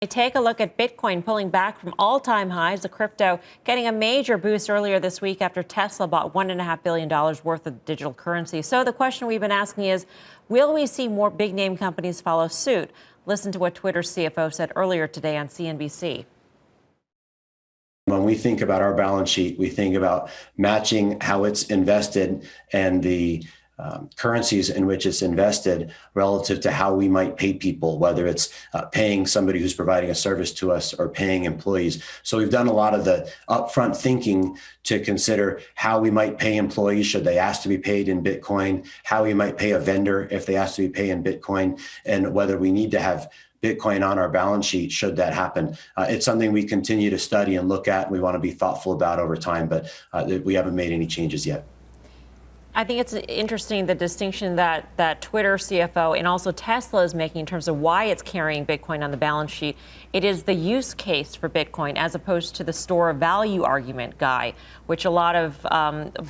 Take a look at Bitcoin pulling back from all-time highs. The crypto getting a major boost earlier this week after Tesla bought $1.5 billion worth of digital currency. So the question we've been asking is, will we see more big-name companies follow suit? Listen to what Twitter's CFO said earlier today on CNBC. When we think about our balance sheet, we think about matching how it's invested and the currencies in which it's invested relative to how we might pay people, whether it's paying somebody who's providing a service to us or paying employees. So we've done a lot of the upfront thinking to consider how we might pay employees should they ask to be paid in Bitcoin, how we might pay a vendor if they ask to be paid in Bitcoin, and whether we need to have Bitcoin on our balance sheet should that happen. It's something we continue to study and look at. And we want to be thoughtful about over time, but we haven't made any changes yet. I think it's interesting, the distinction that Twitter CFO and also Tesla is making in terms of why it's carrying Bitcoin on the balance sheet. It is the use case for Bitcoin as opposed to the store of value argument, Guy, which a lot of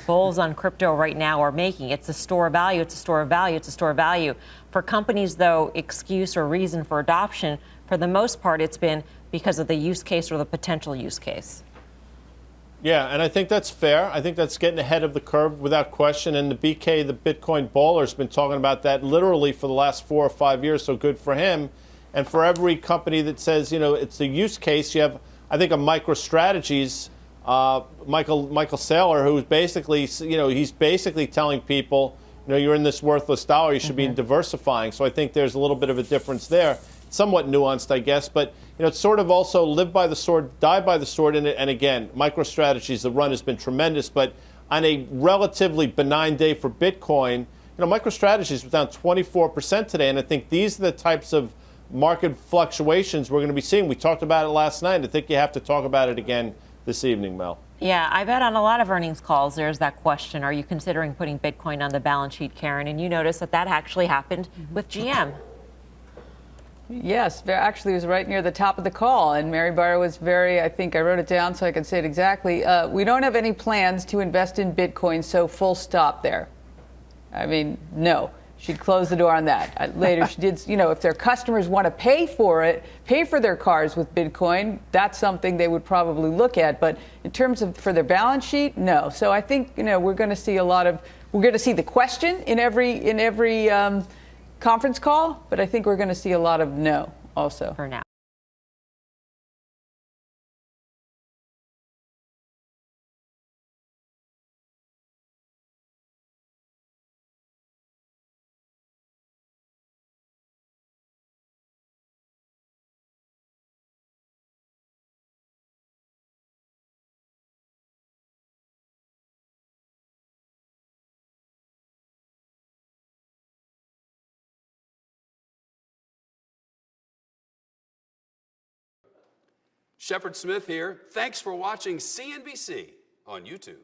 bulls on crypto right now are making. It's a store of value, it's a store of value, it's a store of value. For companies, though, excuse or reason for adoption, for the most part, it's been because of the use case or the potential use case. Yeah, and I think that's fair. I think that's getting ahead of the curve without question. And the BK, the Bitcoin baller, has been talking about that literally for the last 4 or 5 years, so good for him. And for every company that says, you know, it's a use case, you have, I think, a MicroStrategies, Michael Saylor, who's basically, you know, he's basically telling people, you know, you're in this worthless dollar, you should be diversifying. So I think there's a little bit of a difference there. Somewhat nuanced, I guess, but you know, it's sort of also live by the sword, die by the sword. And again, MicroStrategies, the run has been tremendous, but on a relatively benign day for Bitcoin, you know, MicroStrategies was down 24% today, and I think these are the types of market fluctuations we're going to be seeing. We talked about it last night. I think you have to talk about it again this evening, Mel. Yeah, I bet on a lot of earnings calls there's that question, are you considering putting Bitcoin on the balance sheet, Karen? And you notice that actually happened with GM. Yes, actually it was right near the top of the call, and Mary Barra was very, I think I wrote it down so I can say it exactly, we don't have any plans to invest in Bitcoin, so full stop there. I mean, no. She'd close the door on that. Later she did, you know, if their customers want to pay for it, pay for their cars with Bitcoin, that's something they would probably look at. But in terms of for their balance sheet, no. So I think, you know, we're going to see we're going to see the question in every conference call, but I think we're going to see a lot of no also. For now. Shepard Smith here. Thanks for watching CNBC on YouTube.